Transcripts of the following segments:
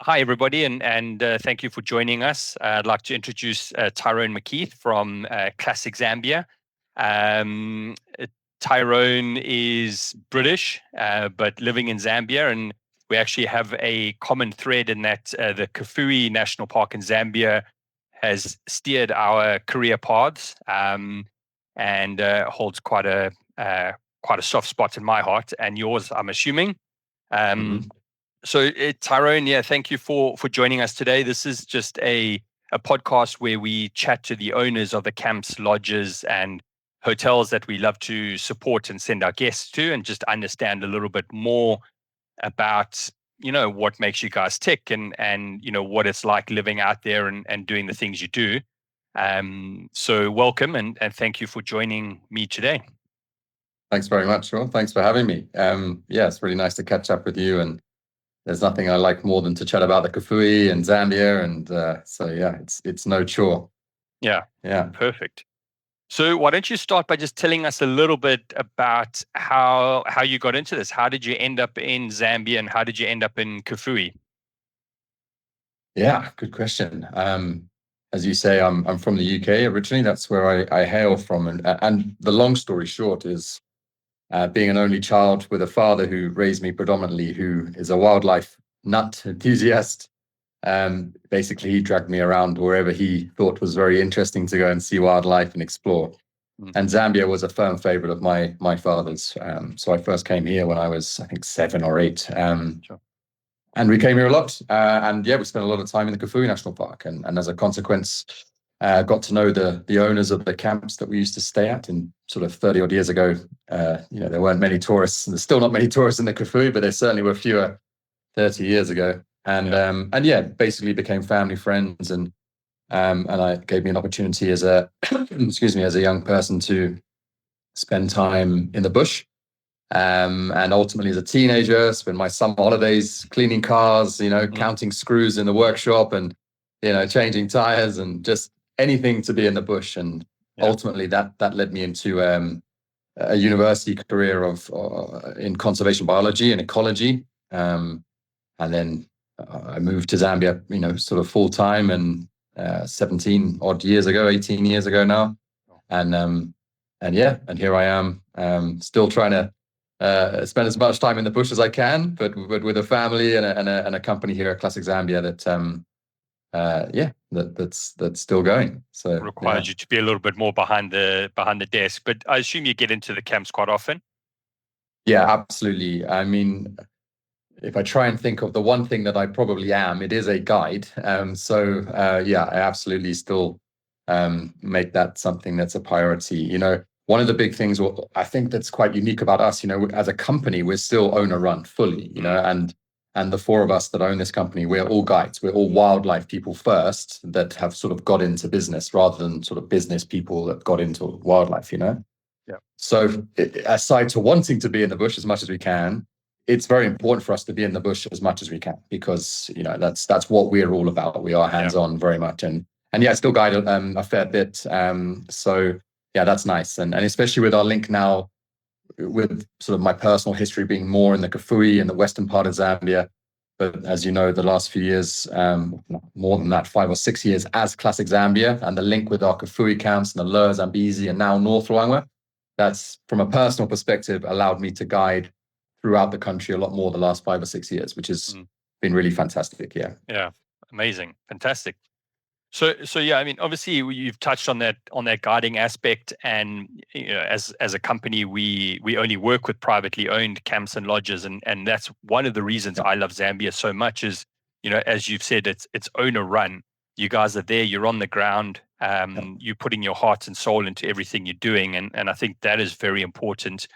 Hi, everybody, and thank you for joining us. I'd like to introduce Tyrone McKeith from Classic Zambia. Um, uh, Tyrone is British, but living in Zambia, and we actually have a common thread in that the Kafue National Park in Zambia has steered our career paths, and holds quite a soft spot in my heart and yours, I'm assuming. Um, Mhm. Tyrone, yeah, thank you for joining us today. This is just a podcast where we chat to the owners of the camps, lodges, and hotels that we love to support and send our guests to, and just understand a little bit more about what makes you guys tick, and what it's like living out there and doing the things you do. So welcome and thank you for joining me today. Thanks very much, Sean. Thanks for having me. Yeah, it's really nice to catch up with you. And there's nothing I like more than to chat about the Kafue and Zambia. And so, yeah, it's no chore. Yeah, Yeah. perfect. So why don't you start by just telling us a little bit about how you got into this? How did you end up in Zambia and how did you end up in Kafue? Yeah, good question. As you say, I'm from the UK originally. That's where I hail from. And the long story short is being an only child with a father who raised me predominantly, who is a wildlife nut enthusiast. Basically, he dragged me around wherever he thought was very interesting to go and see wildlife and explore. Mm. And Zambia was a firm favorite of my father's. So I first came here when I was, I think, 7 or 8. Sure. And we came here a lot. And yeah, we spent a lot of time in the Kafue National Park. And as a consequence, got to know the owners of the camps that we used to stay at. And sort of 30 odd years ago, there weren't many tourists. And there's still not many tourists in the Kafue, but there certainly were fewer 30 years ago. And yeah, basically became family friends. And I gave me an opportunity as a as a young person to spend time in the bush. And ultimately, as a teenager, spend my summer holidays cleaning cars, counting screws in the workshop, and changing tires, and just anything to be in the bush. And ultimately, that led me into a university career in conservation biology and ecology. And then I moved to Zambia, sort of full time, and 17 odd years ago, 18 years ago now, and yeah, and here I am, still trying to spend as much time in the bush as I can, but with a family and a company here at Classic Zambia that's still going. So requires you to be a little bit more behind the desk, but I assume you get into the camps quite often. Yeah, absolutely. I mean, if I try and think of the one thing that I probably am, it is a guide. Yeah, I absolutely still make that something that's a priority. One of the big things I think that's quite unique about us, as a company, we're still owner run fully, and the four of us that own this company, we're all guides. We're all wildlife people first that have sort of got into business rather than sort of business people that got into wildlife, Yeah. So aside to wanting to be in the bush as much as we can, it's very important for us to be in the bush as much as we can, because that's what we're all about. We are hands-on very much, and yeah, I still guide a fair bit. So yeah, that's nice, and especially with our link now, with sort of my personal history being more in the Kafue and the western part of Zambia. But as you know, the last few years, more than that, 5 or 6 years as Classic Zambia, and the link with our Kafue camps and the Lur, Zambezi, and now North Luangwa, that's, from a personal perspective, allowed me to guide throughout the country a lot more the last 5 or 6 years, which has been really fantastic. Yeah, amazing, fantastic. So yeah, I mean, obviously you've touched on that guiding aspect, and as a company, we only work with privately owned camps and lodges, and that's one of the reasons I love Zambia so much. Is as you've said, it's owner run. You guys are there, you're on the ground, you're putting your heart and soul into everything you're doing, and I think that is very important.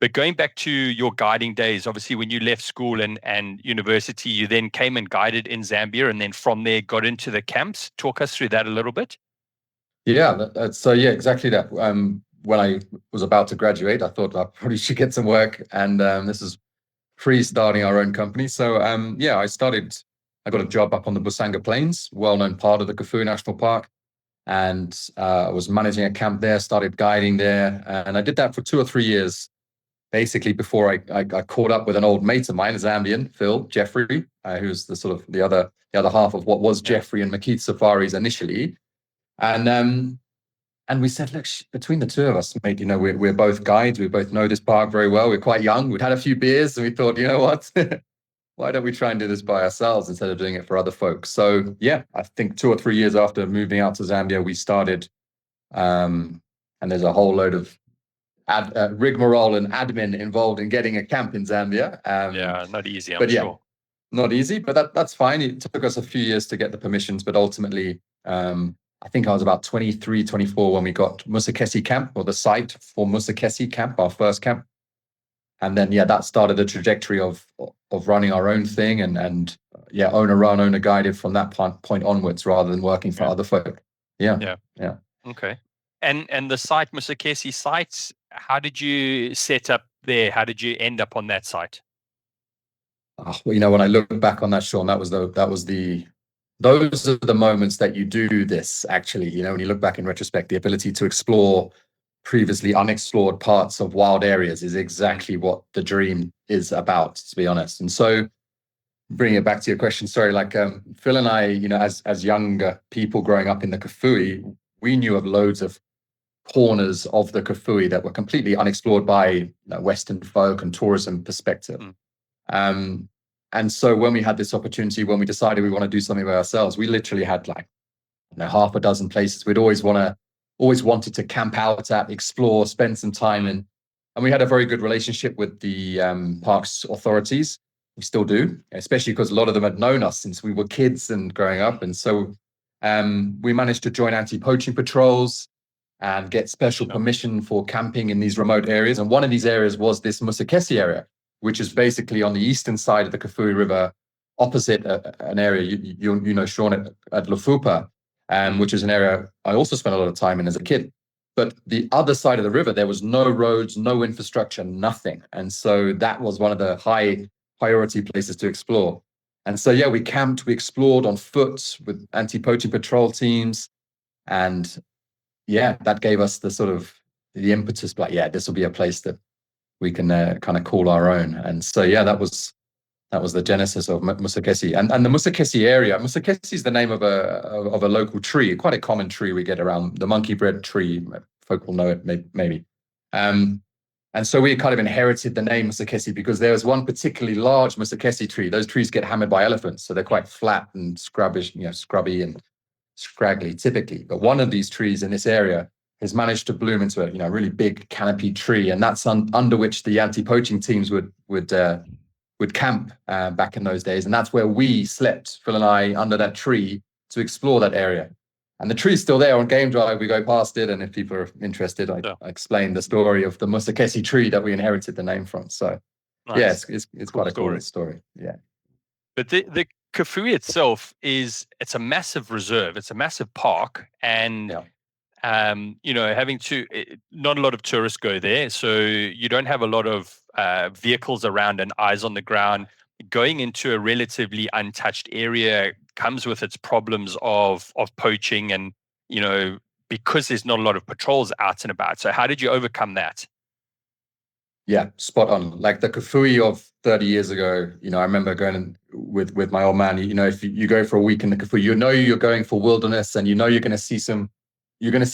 But going back to your guiding days, obviously when you left school and university, you then came and guided in Zambia, and then from there got into the camps. Talk us through that a little bit. Yeah, yeah, exactly that. When I was about to graduate, I thought I probably should get some work, and this is pre-starting our own company. So yeah, I got a job up on the Busanga Plains, well-known part of the Kafue National Park, and I was managing a camp there, started guiding there, and I did that for 2 or 3 years. basically before I caught up with an old mate of mine, a Zambian, Phil Jeffrey, who's the sort of the other half of what was Jeffrey and McKeith Safaris initially, and we said, look, between the two of us, mate, we're both guides. We both know this park very well. We're quite young. We'd had a few beers, and we thought, you know what? Why don't we try and do this by ourselves instead of doing it for other folks? So yeah, I think 2 or 3 years after moving out to Zambia, we started, and there's a whole load of rigmarole and admin involved in getting a camp in Zambia. Not easy, I'm sure. Not easy, but that's fine. It took us a few years to get the permissions, but ultimately, I think I was about 23, 24 when we got Musikesi Camp, or the site for Musikesi Camp, our first camp. And then, that started the trajectory of running our own thing and owner run, owner guided from that point onwards, rather than working for other folk. Yeah. Okay. And the site, Musikesi site, how did you set up there? How did you end up on that site? Well, when I look back on that, Sean, those are the moments that you do this, actually. When you look back in retrospect, the ability to explore previously unexplored parts of wild areas is exactly what the dream is about, to be honest. And so, bringing it back to your question, sorry, Phil and I, as younger people growing up in the Kafue, we knew of loads of corners of the Kafue that were completely unexplored by Western folk and tourism perspective. And so when we had this opportunity, when we decided we want to do something by ourselves, we literally had half a dozen places we'd always wanted to camp out at, explore, spend some time in. And we had a very good relationship with the parks authorities. We still do, especially because a lot of them had known us since we were kids and growing up. And so we managed to join anti-poaching patrols and get special permission for camping in these remote areas. And one of these areas was this Musikesi area, which is basically on the eastern side of the Kafue River, opposite an area Sean, at Lufupa, which is an area I also spent a lot of time in as a kid. But the other side of the river, there was no roads, no infrastructure, nothing. And so that was one of the high priority places to explore. And so, we camped, we explored on foot with anti-poaching patrol teams. And that gave us the sort of the impetus, this will be a place that we can kind of call our own. And so, that was the genesis of Musikesi. And the Musikesi area, Musikesi is the name of a local tree, quite a common tree we get around, the monkey bread tree. Folk will know it, maybe. And so we kind of inherited the name Musikesi because there was one particularly large Musikesi tree. Those trees get hammered by elephants, so they're quite flat and scrubby and scraggly typically. But one of these trees in this area has managed to bloom into a really big canopy tree, and that's under which the anti-poaching teams would camp back in those days. And that's where we slept, Phil and I, under that tree to explore that area. And the tree's still there on Game Drive. We go past it, and if people are interested, I explain the story of the Musikesi tree that we inherited the name from. So, nice. It's quite a cool story. Yeah. But the Kafue itself it's a massive reserve. It's a massive park, and not a lot of tourists go there, so you don't have a lot of vehicles around and eyes on the ground. Going into a relatively untouched area comes with its problems of poaching, and because there's not a lot of patrols out and about. So how did you overcome that? Yeah, spot on. Like the Kafue of 30 years ago, I remember going with my old man. If you go for a week in the Kafue, you're going for wilderness, and you're going to see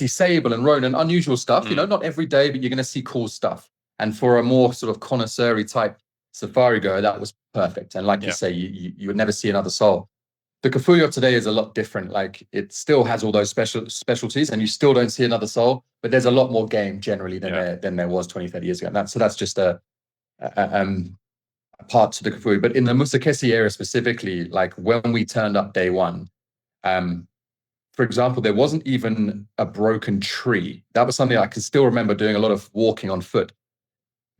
sable and roan and unusual stuff. Not every day, but you're going to see cool stuff. And for a more sort of connoisseur type safari goer, that was perfect. And like you say, you would never see another soul. The Kafue of today is a lot different. Like, it still has all those specialties, and you still don't see another soul, but there's a lot more game generally than there was 20, 30 years ago. And so that's just a part to the Kafue. But in the Musikesi area specifically, like when we turned up day one, for example, there wasn't even a broken tree. That was something I can still remember doing a lot of walking on foot.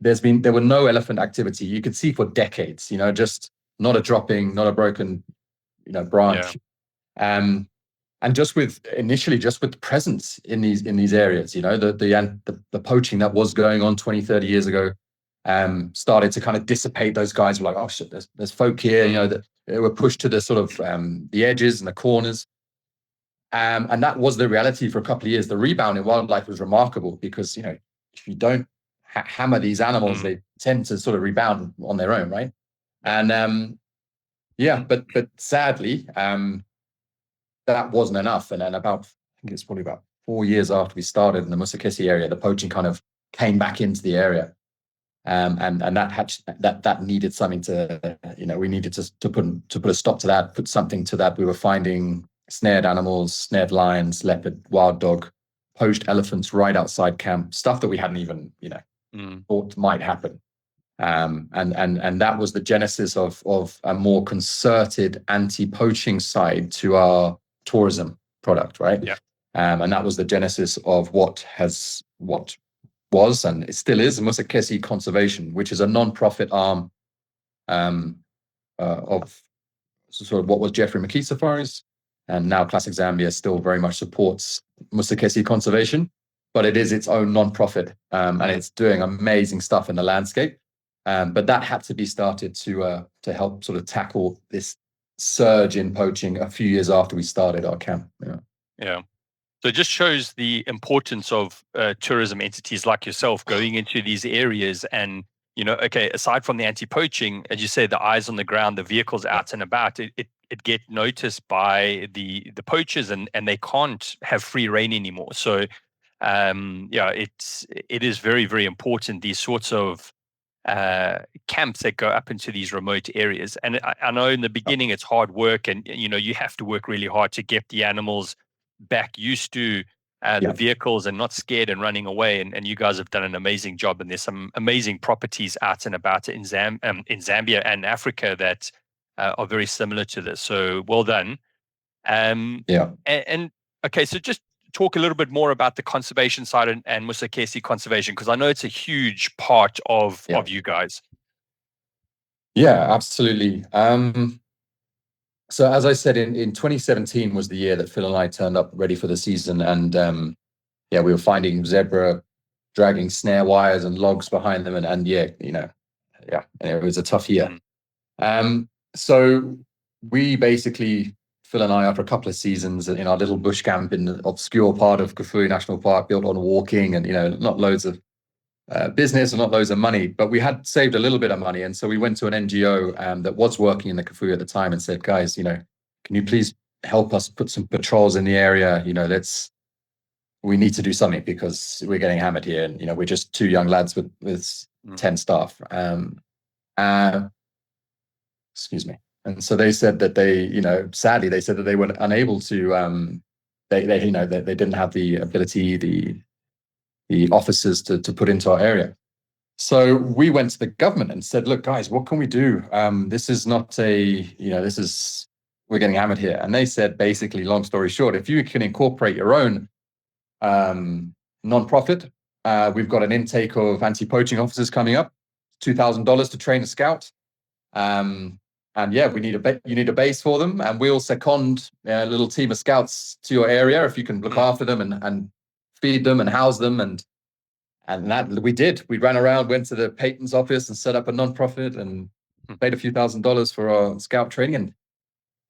There were no elephant activity. You could see for decades, just not a dropping, not a broken, branch. And just with presence in these areas, the poaching that was going on 20, 30 years ago, started to kind of dissipate. Those guys were like, oh shit, there's folk here, that they were pushed to the sort of the edges and the corners. And that was the reality for a couple of years. The rebound in wildlife was remarkable because, if you don't hammer these animals, they tend to sort of rebound on their own, right? And but sadly, that wasn't enough. And then I think it's probably about 4 years after we started in the Musikesi area, the poaching kind of came back into the area. And that needed something to, we needed to put a stop to that, put something to that. We were finding snared animals, snared lions, leopard, wild dog, poached elephants right outside camp, stuff that we hadn't even, thought might happen. And that was the genesis of a more concerted anti-poaching side to our tourism product, right? Yeah. And that was the genesis of what was and it still is Musikesi Conservation, which is a non-profit arm of sort of what was Jeffrey McKeith Safaris, and now Classic Zambia still very much supports Musikesi Conservation, but it is its own non-profit, and it's doing amazing stuff in the landscape. But that had to be started to help sort of tackle this surge in poaching a few years after we started our camp. Yeah. So it just shows the importance of tourism entities like yourself going into these areas and, aside from the anti-poaching, as you say, the eyes on the ground, the vehicles out and about, it get noticed by the poachers and they can't have free rein anymore. So, it is very, very important, these sorts of camps that go up into these remote areas. And I know in the beginning it's hard work and, you have to work really hard to get the animals back used to the vehicles and not scared and running away. And you guys have done an amazing job. And there's some amazing properties out and about in Zambia and Africa that are very similar to this. So well done. And okay, so just talk a little bit more about the conservation side and Musikesi Conservation, because I know it's a huge part of you guys. Yeah, absolutely. So as I said, in 2017 was the year that Phil and I turned up ready for the season. And we were finding zebra dragging snare wires and logs behind them. And it was a tough year. So we basically, Phil and I, after a couple of seasons in our little bush camp in the obscure part of Kafue National Park, built on walking and, not loads of business and not loads of money, but we had saved a little bit of money. And so we went to an NGO that was working in the Kafue at the time and said, guys, can you please help us put some patrols in the area? We need to do something because we're getting hammered here. And, we're just two young lads with 10 staff. Excuse me. And so they said that sadly, they said that they were unable to, they didn't have the ability, the officers to put into our area. So we went to the government and said, look, guys, what can we do? This is not we're getting hammered here. And they said, basically, long story short, if you can incorporate your own non-profit, we've got an intake of anti-poaching officers coming up, $2,000 to train a scout. You need a base for them, and we'll second a little team of scouts to your area if you can look after them and feed them and house them, and that we did. We ran around, went to the Peyton's office and set up a non-profit and paid a few $1,000s for our scout training. And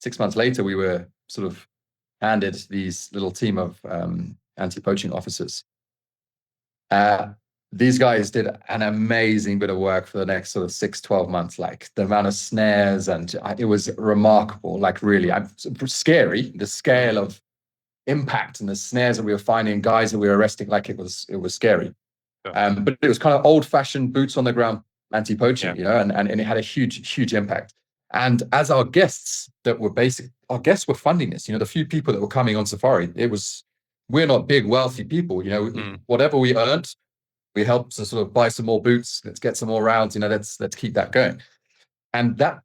6 months later, we were sort of handed these little team of anti-poaching officers. These guys did an amazing bit of work for the next sort of 6-12 months, like the amount of snares, and it was remarkable, like really scary, the scale of impact and the snares that we were finding, guys that we were arresting, like it was scary. But it was kind of old-fashioned boots on the ground anti-poaching, and it had a huge impact. And as our guests were funding this, the few people that were coming on safari, we're not big wealthy people, whatever we earned, we helped to sort of buy some more boots, let's get some more rounds, let's keep that going. And that,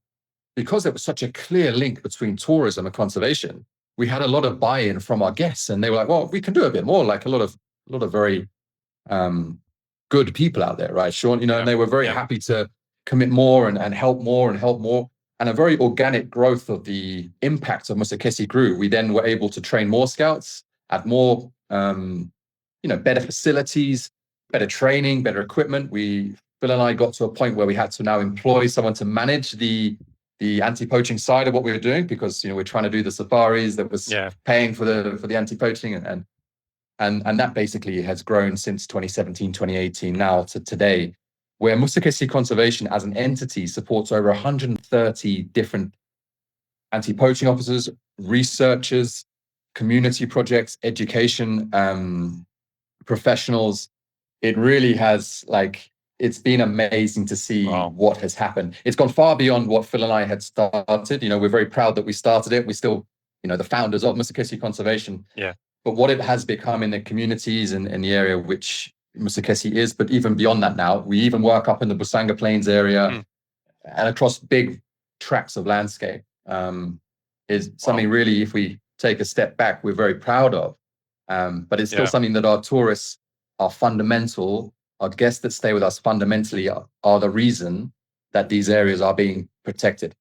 because there was such a clear link between tourism and conservation, we had a lot of buy-in from our guests, and they were like, well, we can do a bit more, like a lot of very good people out there, right, Sean? And they were very happy to commit more and help more. And a very organic growth of the impact of Musikesi grew. We then were able to train more scouts, add more, better facilities, better training, better equipment. Phil and I got to a point where we had to now employ someone to manage the anti-poaching side of what we were doing, because we're trying to do the safaris that was paying for the anti-poaching, and And that basically has grown since 2017, 2018 now to today, where Musikesi Conservation as an entity supports over 130 different anti-poaching officers, researchers, community projects, education professionals. It really has, like, it's been amazing to see what has happened. It's gone far beyond what Phil and I had started. We're very proud that we started it. We still, the founders of Musikesi Conservation. Yeah. But what it has become in the communities and in the area which Musikesi is, but even beyond that now, we even work up in the Busanga Plains area and across big tracts of landscape. Is something really, if we take a step back, we're very proud of. But it's still something that our tourists are fundamental. Our guests that stay with us fundamentally are the reason that these areas are being protected.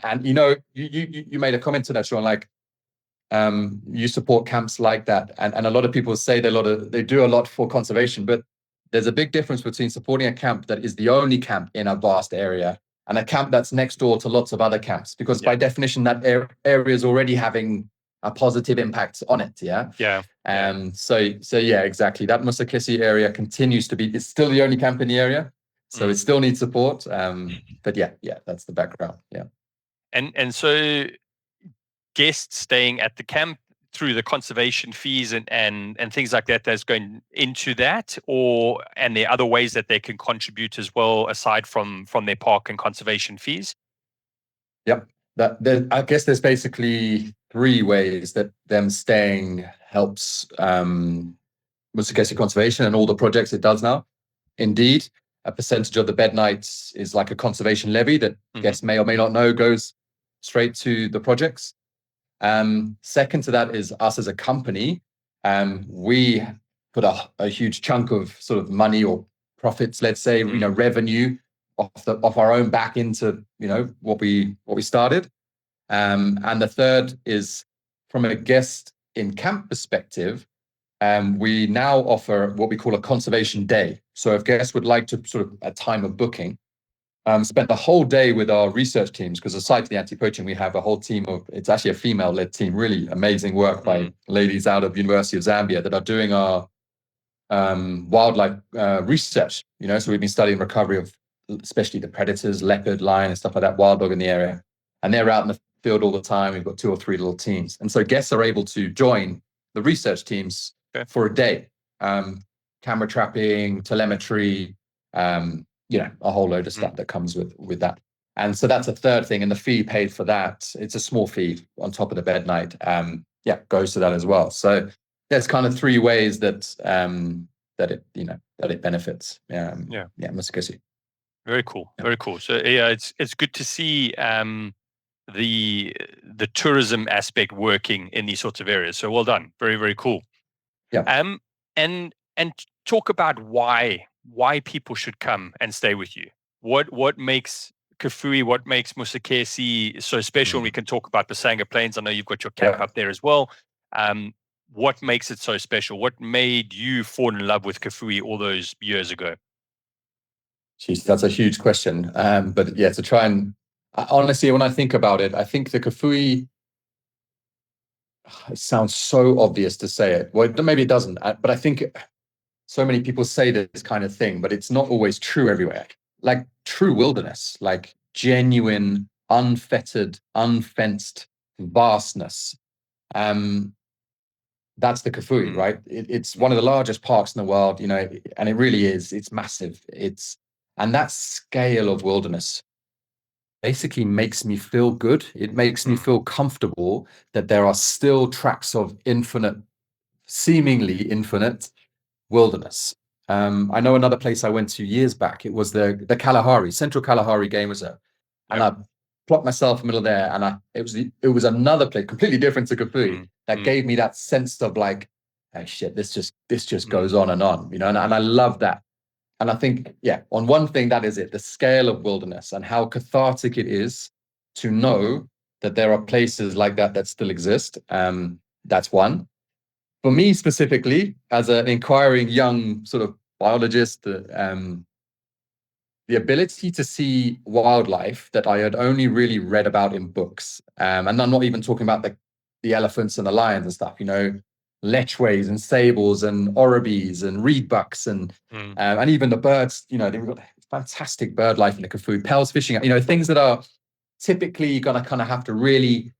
And you made a comment to that, Sean, like, you support camps like that, and a lot of people say they do a lot for conservation, but there's a big difference between supporting a camp that is the only camp in a vast area and a camp that's next door to lots of other camps, because by definition that area is already having a positive impact on it. So exactly, that Musikesi area continues to be, it's still the only camp in the area, so it still needs support. But that's the background. And so guests staying at the camp through the conservation fees and things like that, that's going into that, and there are other ways that they can contribute as well aside from their park and conservation fees? Yep. I guess there's basically 3 ways that them staying helps Musikesi Conservation and all the projects it does now. Indeed, a percentage of the bed nights is like a conservation levy that guests may or may not know goes straight to the projects. Second to that is us as a company. We put a huge chunk of sort of money or profits, let's say, revenue off our own back into what we started. And the third is from a guest in camp perspective. We now offer what we call a conservation day. So if guests would like to sort of, at time of booking, spend the whole day with our research teams, because aside from the anti-poaching, we have a whole team it's actually a female-led team, really amazing work by ladies out of University of Zambia that are doing our wildlife research. So we've been studying recovery of especially the predators, leopard, lion, and stuff like that, wild dog in the area. And they're out in the field all the time. We've got 2 or 3 little teams. And so guests are able to join the research teams for a day. Camera trapping, telemetry, a whole load of stuff that comes with that. And so that's a third thing. And the fee paid for that, it's a small fee on top of the bed night, goes to that as well. So there's kind of 3 ways that it benefits. Musikesi. Very cool. Very cool. So it's good to see the tourism aspect working in these sorts of areas. So well done. Very, very cool. Yeah. And talk about why people should come and stay with you. What makes Kafue, what makes Musikesi so special? We can talk about Busanga Plains. I know you've got your camp up there as well. What makes it so special? What made you fall in love with Kafue all those years ago? Jeez, that's a huge question. But to try and honestly, when I think about it, I think the Kafue, it sounds so obvious to say it. Well, maybe it doesn't, but I think so many people say this kind of thing, but it's not always true everywhere. Like true wilderness, like genuine, unfettered, unfenced vastness. That's the Kafue, right? It's one of the largest parks in the world, and it really is. It's massive. And that scale of wilderness basically makes me feel good. It makes me feel comfortable that there are still tracts of seemingly infinite wilderness. I know another place I went to years back. It was the Kalahari, Central Kalahari Game Reserve, and I plopped myself in the middle there, and it was another place completely different to Kafue that gave me that sense of like, hey, shit, this just goes on, and I love that. And I think, on one thing, that is it, the scale of wilderness and how cathartic it is to know that there are places like that still exist. That's one. For me specifically, as an inquiring young sort of biologist, the ability to see wildlife that I had only really read about in books, and I'm not even talking about the elephants and the lions and stuff, lechways and sables and oribis and reedbucks and even the birds. You know, they've got fantastic bird life in the Kafue. Pels fishing, you know, things that are typically you're gonna kind of have to really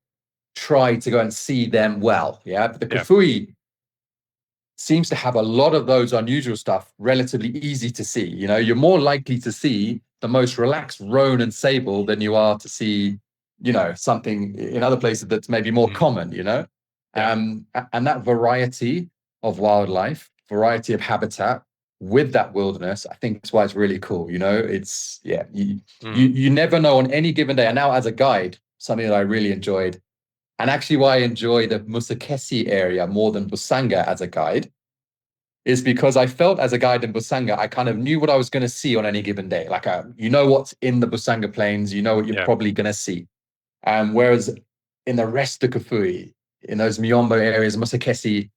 try to go and see them well. Yeah, but the Kafue seems to have a lot of those unusual stuff relatively easy to see. You know, you're more likely to see the most relaxed roan and sable than you are to see, you know, something in other places that's maybe more common, you know. And that variety of wildlife, variety of habitat with that wilderness, I think that's why it's really cool. You know, it's you never know on any given day. And now as a guide, something that I really enjoyed, and actually why I enjoy the Musikesi area more than Busanga as a guide, is because I felt as a guide in Busanga, I kind of knew what I was going to see on any given day. Like, you know what's in the Busanga plains, you know what you're probably going to see. Whereas in the rest of Kafue, in those Miombo areas, Musikesi,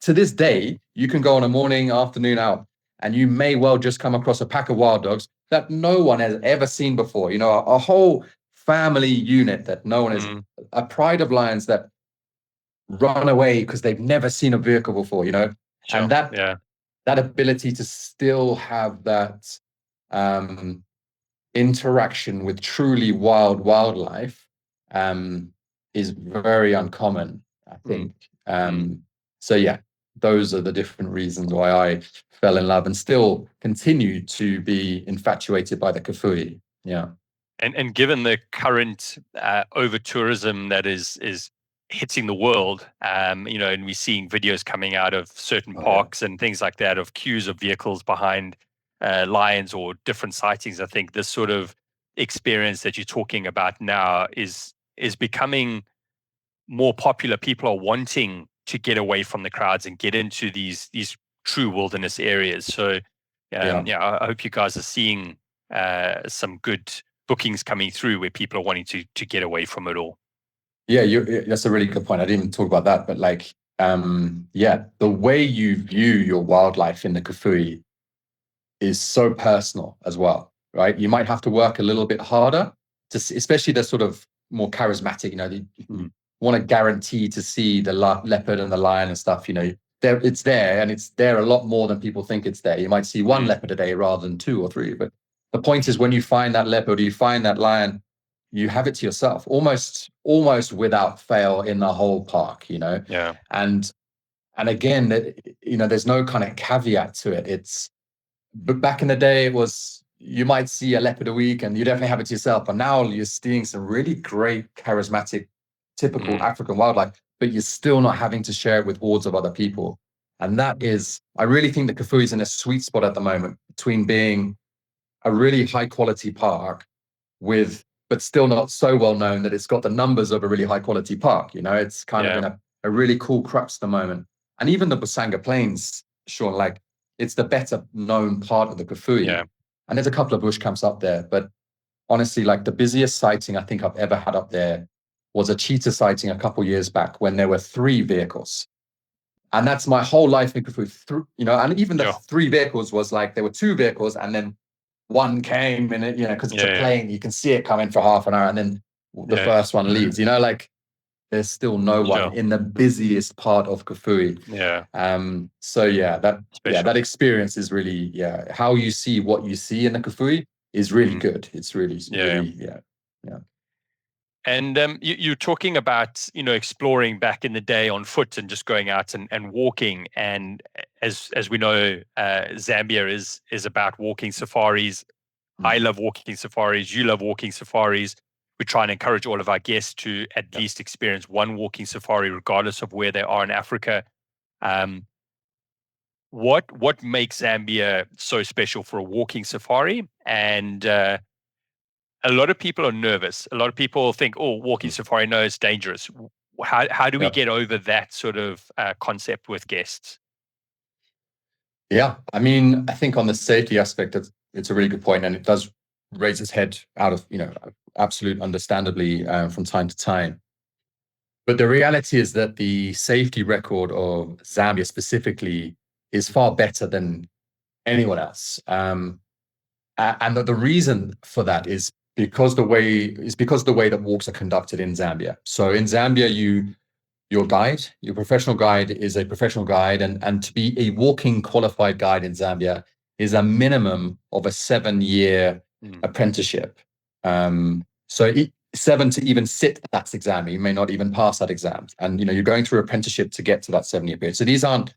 to this day, you can go on a morning, afternoon out, and you may well just come across a pack of wild dogs that no one has ever seen before. You know, a whole family unit that no one has, a pride of lions that run away because they've never seen a vehicle before, you know. And that ability to still have that interaction with truly wild wildlife is very uncommon, I think. So yeah, those are the different reasons why I fell in love and still continue to be infatuated by the Kafue. Yeah. And given the current over tourism that is hitting the world, you know, and we're seeing videos coming out of certain parks and things like that of queues of vehicles behind lions or different sightings. I think this sort of experience that you're talking about now is becoming more popular. People are wanting to get away from the crowds and get into these true wilderness areas. So I hope you guys are seeing some good bookings coming through where people are wanting to get away from it all. Yeah, that's a really good point. I didn't even talk about that, but like, the way you view your wildlife in the Kafue is so personal as well, right? You might have to work a little bit harder to see, especially the sort of more charismatic, you know, you want to guarantee to see the leopard and the lion and stuff, you know, it's there and it's there a lot more than people think it's there. You might see one leopard a day rather than 2 or 3, but the point is when you find that leopard or you find that lion, you have it to yourself almost without fail in the whole park, you know? Yeah. And again, you know, there's no kind of caveat to it. But back in the day, it was, you might see a leopard a week and you definitely have it to yourself. But now you're seeing some really great, charismatic, typical African wildlife, but you're still not having to share it with hordes of other people. And that is, I really think the Kafue is in a sweet spot at the moment between being a really high quality park but still not so well known that it's got the numbers of a really high quality park. You know, it's kind of in a really cool crux at the moment. And even the Busanga Plains, Sean, like it's the better known part of the Kafue. Yeah. And there's a couple of bush camps up there, but honestly, like the busiest sighting I think I've ever had up there was a cheetah sighting a couple of years back when there were 3 vehicles. And that's my whole life in Kafue, you know, and even the 3 vehicles was like, there were 2 vehicles and then one came in it, you know, because it's a plane, you can see it coming for half an hour and then the first one leaves, you know, like there's still no one in the busiest part of Kafue. So that experience is really, how you see what you see in the Kafue is really good. It's really, yeah. And you're talking about, you know, exploring back in the day on foot and just going out and walking. And as we know, Zambia is about walking safaris. I love walking safaris. You love walking safaris. We try and encourage all of our guests to at least experience one walking safari, regardless of where they are in Africa. What makes Zambia so special for a walking safari? And a lot of people are nervous. A lot of people think, oh, walking safari, no, it's dangerous. How do we get over that sort of concept with guests? Yeah, I mean, I think on the safety aspect, it's a really good point, and it does raise its head out of, you know, absolute understandably from time to time. But the reality is that the safety record of Zambia specifically is far better than anyone else. And the reason for that is because the way that walks are conducted in Zambia. So in Zambia, your guide. Your professional guide is a professional guide, and to be a walking qualified guide in Zambia is a minimum of a 7-year apprenticeship. So 7 to even sit that exam, you may not even pass that exam, and you're going through apprenticeship to get to that 7-year period. So these aren't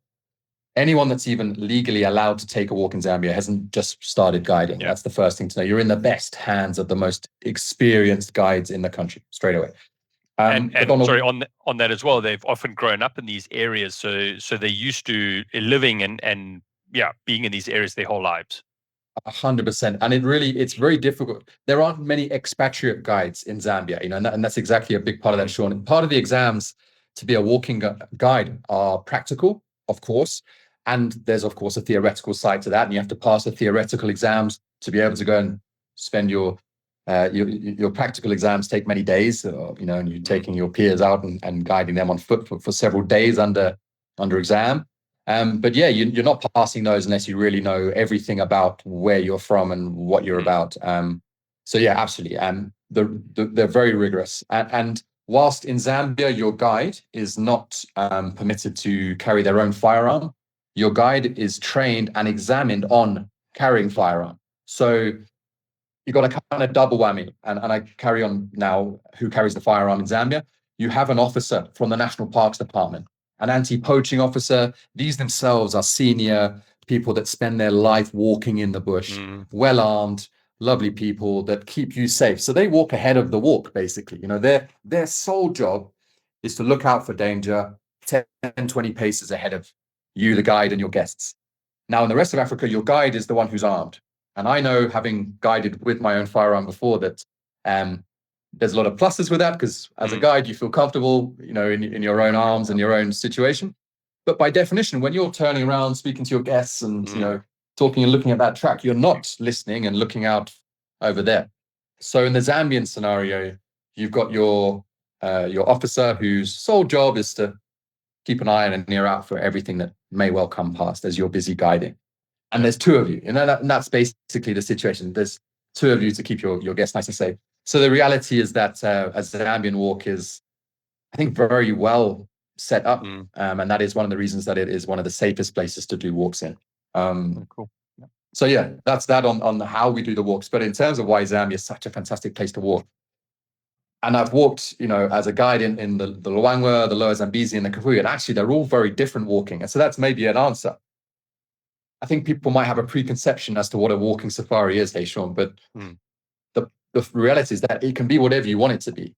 anyone that's even legally allowed to take a walk in Zambia hasn't just started guiding. That's the first thing to know. You're in the best hands of the most experienced guides in the country straight away. And sorry, on that as well, they've often grown up in these areas, so they're used to living and being in these areas their whole lives. 100%, and it's very difficult. There aren't many expatriate guides in Zambia, and that's exactly a big part of that, Sean. Part of the exams to be a walking guide are practical, of course, and there's of course a theoretical side to that, and you have to pass the theoretical exams to be able to go and spend your practical exams take many days, and you're taking your peers out and guiding them on foot for several days under exam. But you're not passing those unless you really know everything about where you're from and what you're about. So absolutely. They're very rigorous. And whilst in Zambia, your guide is not permitted to carry their own firearm, your guide is trained and examined on carrying firearm. So you've got a kind of double whammy. And I carry on now who carries the firearm in Zambia. You have an officer from the National Parks Department, an anti-poaching officer. These themselves are senior people that spend their life walking in the bush, well-armed, lovely people that keep you safe. So they walk ahead of the walk, basically. Their sole job is to look out for danger 10, 20 paces ahead of you, the guide, and your guests. Now, in the rest of Africa, your guide is the one who's armed. And I know, having guided with my own firearm before, that there's a lot of pluses with that, because as a guide, you feel comfortable, in your own arms and your own situation. But by definition, when you're turning around, speaking to your guests and, talking and looking at that track, you're not listening and looking out over there. So in the Zambian scenario, you've got your officer whose sole job is to keep an eye and an ear out for everything that may well come past as you're busy guiding. And there's two of you, and that's basically the situation. There's two of you to keep your guests nice and safe. So the reality is that a Zambian walk is, I think, very well set up. And that is one of the reasons that it is one of the safest places to do walks in. Cool. So that's that on how we do the walks. But in terms of why Zambia is such a fantastic place to walk, and I've walked, as a guide in the Luangwa, the Lower Zambezi, and the Kafue, and actually they're all very different walking. And so that's maybe an answer. I think people might have a preconception as to what a walking safari is, hey, Sean, but the reality is that it can be whatever you want it to be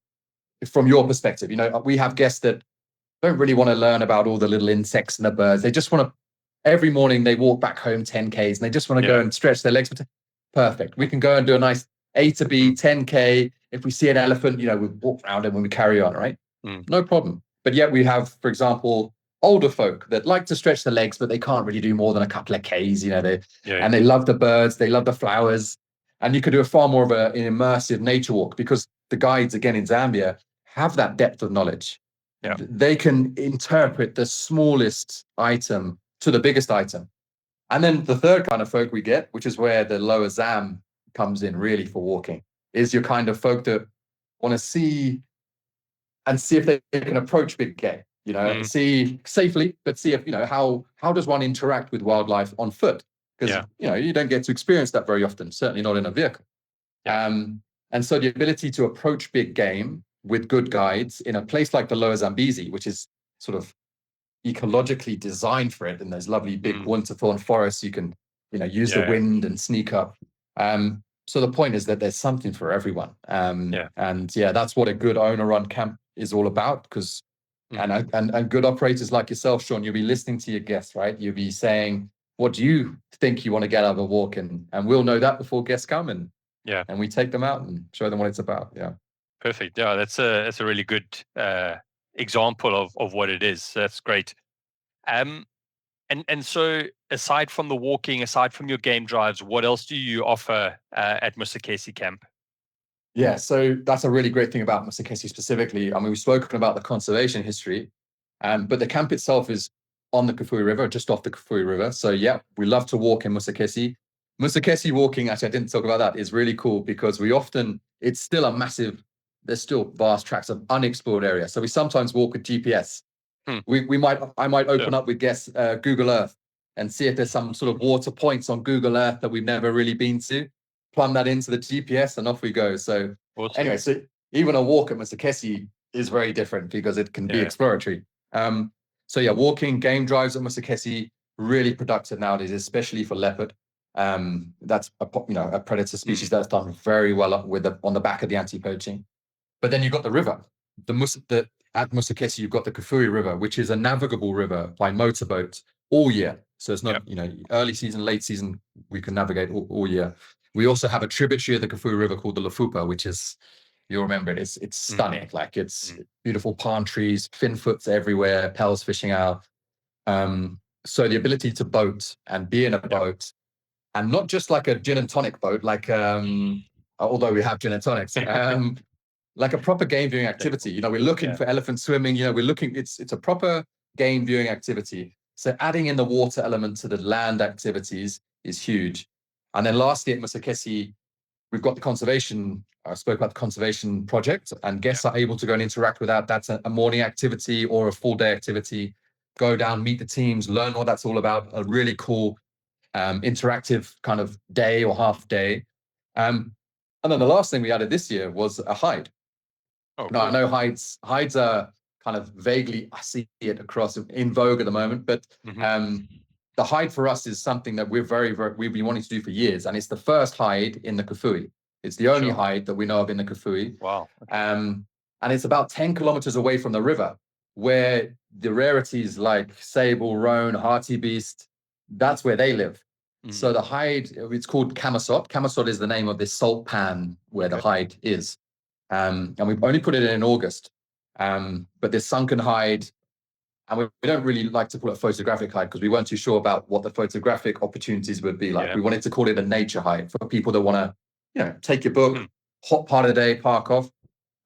from your perspective. We have guests that don't really want to learn about all the little insects and the birds. They just want to, every morning they walk back home 10Ks and they just want to go and stretch their legs. Perfect. We can go and do a nice A to B 10K. If we see an elephant, we walk around it when we carry on, right? No problem. But yet we have, for example, older folk that like to stretch their legs, but they can't really do more than a couple of Ks, and they love the birds, they love the flowers. And you could do a far more of an immersive nature walk, because the guides, again, in Zambia have that depth of knowledge. They can interpret the smallest item to the biggest item. And then the third kind of folk we get, which is where the lower Zam comes in really for walking, is your kind of folk that want to see if they can approach big game, see safely, but see if, how does one interact with wildlife on foot? Because, you don't get to experience that very often, certainly not in a vehicle. And so the ability to approach big game with good guides in a place like the Lower Zambezi, which is sort of ecologically designed for it, in those lovely big winterthorn forests, you can, use the wind and sneak up. So the point is that there's something for everyone. And that's what a good owner-run camp is all about, because and good operators like yourself, Sean, you'll be listening to your guests, right? You'll be saying, what do you think you want to get out of a walk? And we'll know that before guests come, and we take them out and show them what it's about. Perfect. That's a really good example of what it is. So that's great. And so aside from the walking, aside from your game drives, what else do you offer at Musikesi Camp? Yeah, so that's a really great thing about Musikesi specifically. I mean, we've spoken about the conservation history, but the camp itself is on the Kafue River, just off the Kafue River. So we love to walk in Musikesi. Musikesi walking, actually, I didn't talk about that, is really cool, because it's still a massive there's still vast tracts of unexplored area. So we sometimes walk with GPS. I might open up with Google Earth and see if there's some sort of water points on Google Earth that we've never really been to, plumb that into the GPS, and off we go. So anyway, so even a walk at Musikesi is very different because it can be exploratory. So yeah, walking, game drives at Musikesi, really productive nowadays, especially for leopard. That's a predator species that's done very well on the back of the anti-poaching. But then you've got the river. At Musikesi, you've got the Kafue River, which is a navigable river by motorboat all year. So it's not, early season, late season, we can navigate all year. We also have a tributary of the Kafue River called the Lafupa, which is, you'll remember it, it's stunning. Like it's beautiful palm trees, finfoots everywhere, pels fishing out. So the ability to boat and be in a boat, and not just like a gin and tonic boat, like although we have gin and tonics, like a proper game viewing activity. We're looking for elephant swimming. It's a proper game viewing activity. So adding in the water element to the land activities is huge. And then lastly, at Musikesi, we've got the conservation. I spoke about the conservation project, and guests are able to go and interact with that. That's a morning activity or a full day activity. Go down, meet the teams, learn what that's all about. A really cool interactive kind of day or half day. And then the last thing we added this year was a hide. Now, I know hides are kind of vaguely, I see it across in vogue at the moment, but the hide for us is something that we've been wanting to do for years. And it's the first hide in the Kafue. It's the only hide that we know of in the Kafue. Wow. And it's about 10 kilometers away from the river, where the rarities like sable, roan, hartebeest, that's where they live. So the hide, it's called camisot. Camisot is the name of this salt pan where the hide is. And we've only put it in August. But this sunken hide, and we don't really like to call it photographic hide because we weren't too sure about what the photographic opportunities would be like. We wanted to call it a nature hide for people that want to, take your book, hot part of the day, park off.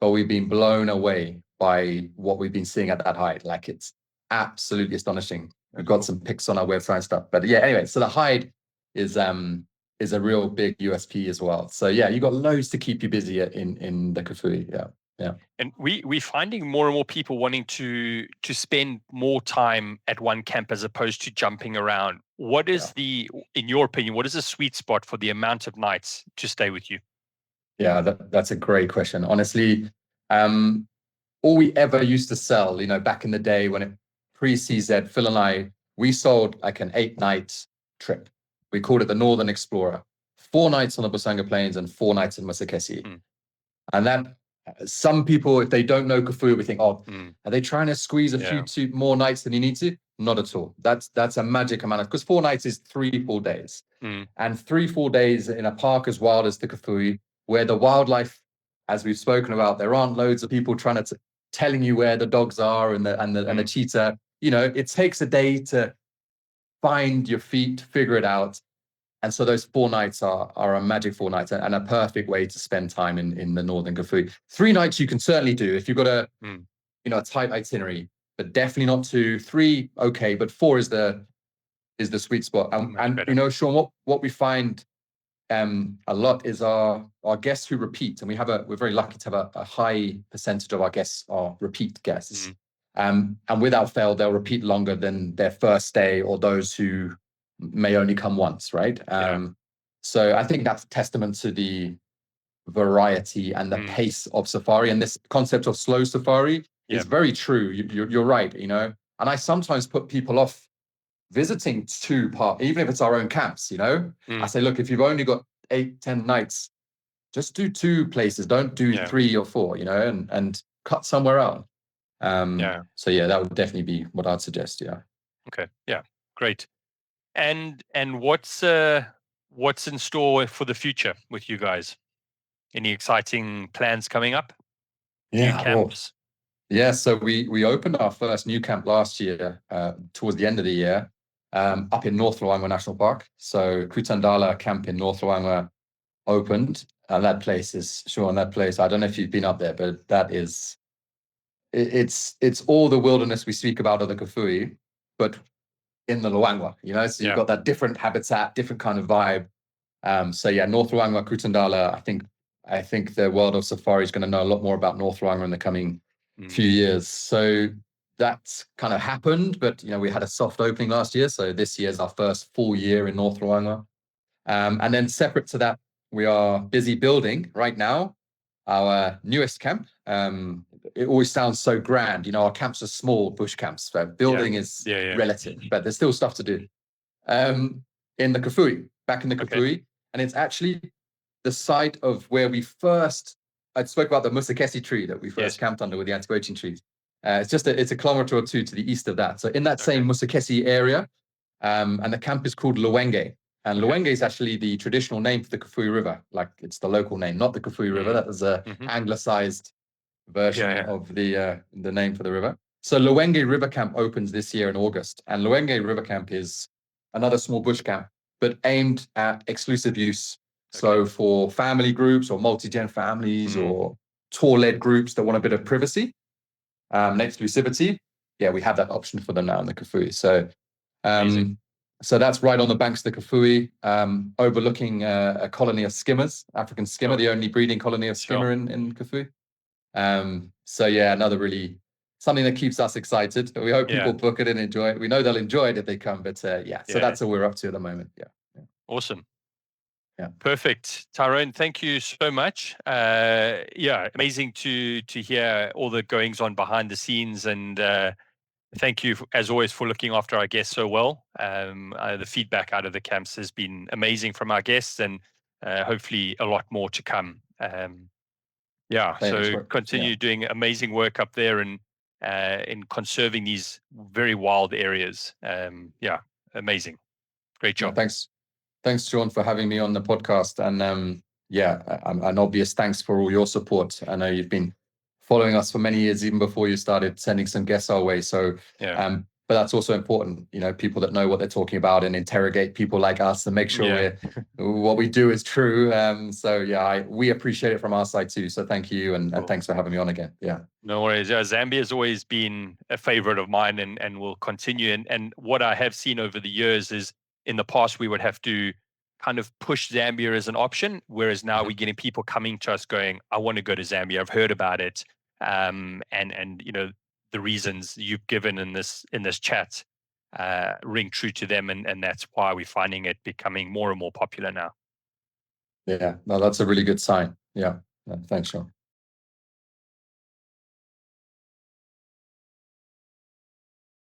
But we've been blown away by what we've been seeing at that hide. Like, it's absolutely astonishing. We've got some pics on our website and stuff. But yeah, anyway, so the hide is a real big USP as well. So yeah, you got loads to keep you busy in the Kafue. Yeah. And we're finding more and more people wanting to spend more time at one camp as opposed to jumping around. What is in your opinion, what is the sweet spot for the amount of nights to stay with you? Yeah, that's a great question. Honestly, all we ever used to sell, back in the day when it pre-CZ, Phil and I, we sold like an 8-night trip. We called it the Northern Explorer. 4 nights on the Busanga Plains and 4 nights in Musikesi. And that, some people, if they don't know Kafue, we think, are they trying to squeeze a few more nights than you need to? Not at all. That's a magic amount of, because 4 nights is 3 full days. And 3 full days in a park as wild as the Kafue, where the wildlife, as we've spoken about, there aren't loads of people trying to telling you where the dogs are and the cheetah. It takes a day to find your feet, figure it out. And so those 4 nights are a magic 4 nights and a perfect way to spend time in the Northern Kafue. 3 nights you can certainly do if you've got a tight itinerary, but definitely not 2. 3, okay, but 4 is the sweet spot. And Sean, what we find a lot is our guests who repeat, and we're very lucky to have a high percentage of our guests are repeat guests. And without fail, they'll repeat longer than their first stay or those who may only come once, right? So I think that's a testament to the variety and the pace of safari. And this concept of slow safari is very true. You're right, And I sometimes put people off visiting 2 parks, even if it's our own camps, I say, look, if you've only got 8-10 nights, just do 2 places. Don't do 3 or 4, and cut somewhere out. So yeah, that would definitely be what I'd suggest. Yeah. Okay. Yeah. Great. And what's in store for the future with you guys? Any exciting plans coming up? Yeah. New camps? So we opened our first new camp last year, towards the end of the year, up in North Luangwa National Park. So Kutandala camp in North Luangwa opened, and that place, I don't know if you've been up there, but that is, it's all the wilderness we speak about of the Kafue, but in the Luangwa, so you've got that different habitat, different kind of vibe. So yeah, North Luangwa, Kutandala, I think I think the world of safari is going to know a lot more about North Luangwa in the coming few years. So that's kind of happened, but we had a soft opening last year. So this year is our first full year in North Luangwa. And then separate to that, we are busy building right now our newest camp. It always sounds so grand. Our camps are small bush camps. So building is relative, but there's still stuff to do. In the Kafue, back in the Kafue. Okay. And it's actually the site of where I spoke about the Musikesi tree that we first camped under with the anti-poaching trees. It's a kilometer or two to the east of that. So in that same Musikesi area, and the camp is called Luwenge. And Luwenge is actually the traditional name for the Kafue River. Like, it's the local name, not the Kafue River. That was a anglicized version of the name for the river. So Luwenge River Camp opens this year in August. And Luwenge River Camp is another small bush camp, but aimed at exclusive use. So for family groups or multi-gen families or tour-led groups that want a bit of privacy and exclusivity, we have that option for them now in the Kafue. So that's right on the banks of the Kafue, overlooking a colony of skimmers, African skimmer, the only breeding colony of skimmer in Kafue. Another really something that keeps us excited. We hope people book it and enjoy it. We know they'll enjoy it if they come, but so that's what we're up to at the moment. Awesome. Yeah. Perfect. Tyrone, thank you so much. Amazing to hear all the goings on behind the scenes, and thank you as always for looking after our guests so well. The feedback out of the camps has been amazing from our guests, and hopefully a lot more to come. So continue doing amazing work up there and in conserving these very wild areas. Amazing. Great job. Thanks, Sean, for having me on the podcast. And an obvious thanks for all your support. I know you've been following us for many years, even before you started sending some guests our way. So, but that's also important, people that know what they're talking about and interrogate people like us and make sure what we do is true. We appreciate it from our side too. So thank you. And thanks for having me on again. Yeah. No worries. Zambia has always been a favorite of mine and will continue. And what I have seen over the years is, in the past, we would have to kind of push Zambia as an option, whereas now we're getting people coming to us going, I want to go to Zambia. I've heard about it. And the reasons you've given in this chat ring true to them. And that's why we're finding it becoming more and more popular now. Yeah, no, that's a really good sign. Yeah. Thanks, Sean.